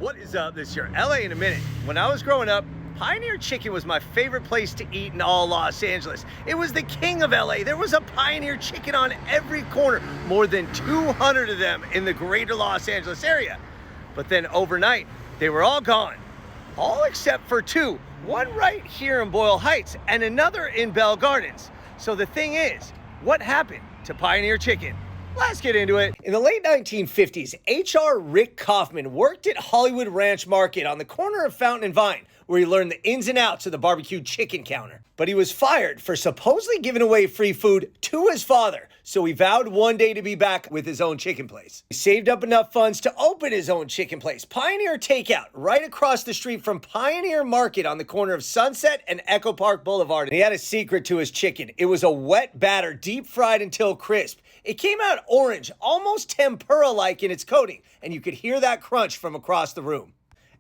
What is up this year? LA in a minute. When I was growing up, Pioneer Chicken was my favorite place to eat in all Los Angeles. It was the king of LA. There was a Pioneer Chicken on every corner, more than 200 of them in the greater Los Angeles area. But then overnight, they were all gone. All except for two. One right here in Boyle Heights and another in Bell Gardens. So the thing is, what happened to Pioneer Chicken? Let's get into it. In the late 1950s, H.R. Rick Kaufman worked at Hollywood Ranch Market on the corner of Fountain and Vine, where he learned the ins and outs of the barbecue chicken counter. But he was fired for supposedly giving away free food to his father, so he vowed one day to be back with his own chicken place. He saved up enough funds to open his own chicken place, Pioneer Takeout, right across the street from Pioneer Market on the corner of Sunset and Echo Park Boulevard. And he had a secret to his chicken. It was a wet batter, deep fried until crisp. It came out orange, almost tempura-like in its coating, and you could hear that crunch from across the room.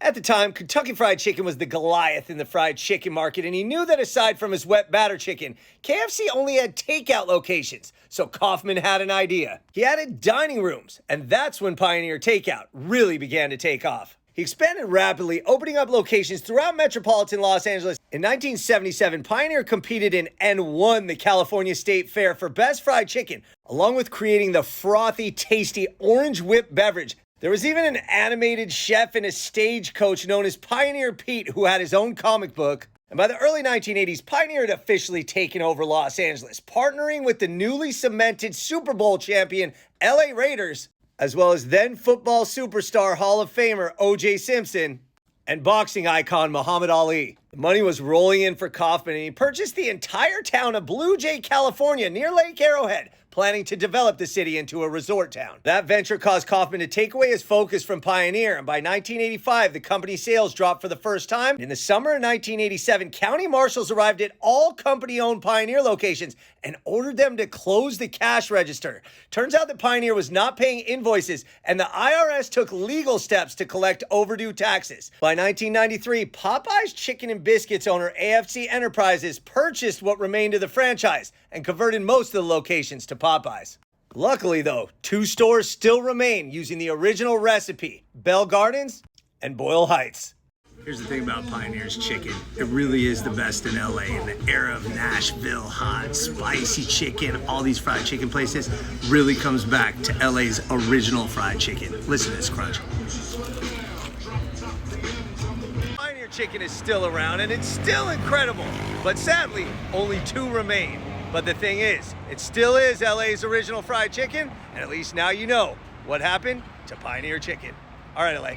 At the time, Kentucky Fried Chicken was the Goliath in the fried chicken market, and he knew that aside from his wet batter chicken, KFC only had takeout locations. So Kaufman had an idea. He added dining rooms, and that's when Pioneer Takeout really began to take off. He expanded rapidly, opening up locations throughout metropolitan Los Angeles. In 1977, Pioneer competed in and won the California State Fair for Best Fried Chicken, along with creating the frothy, tasty orange whip beverage. There was even an animated chef and a stagecoach known as Pioneer Pete, who had his own comic book. And by the early 1980s, Pioneer had officially taken over Los Angeles, partnering with the newly cemented Super Bowl champion LA Raiders, as well as then football superstar Hall of Famer O.J. Simpson and boxing icon Muhammad Ali. The money was rolling in for Kaufman, and he purchased the entire town of Blue Jay, California, near Lake Arrowhead, planning to develop the city into a resort town. That venture caused Kaufman to take away his focus from Pioneer, and by 1985, the company's sales dropped for the first time. In the summer of 1987, county marshals arrived at all company-owned Pioneer locations and ordered them to close the cash register. Turns out that Pioneer was not paying invoices, and the IRS took legal steps to collect overdue taxes. By 1993, Popeye's Chicken and Biscuits owner AFC Enterprises purchased what remained of the franchise and converted most of the locations to Popeyes. Luckily though, two stores still remain using the original recipe, Bell Gardens and Boyle Heights. Here's the thing about Pioneer's Chicken. It really is the best in LA. In the era of Nashville, hot, spicy chicken, all these fried chicken places, really comes back to LA's original fried chicken. Listen to this crunch. Pioneer Chicken is still around and it's still incredible, but sadly, only two remain. But the thing is, it still is LA's original fried chicken, and at least now you know what happened to Pioneer Chicken. All right, LA.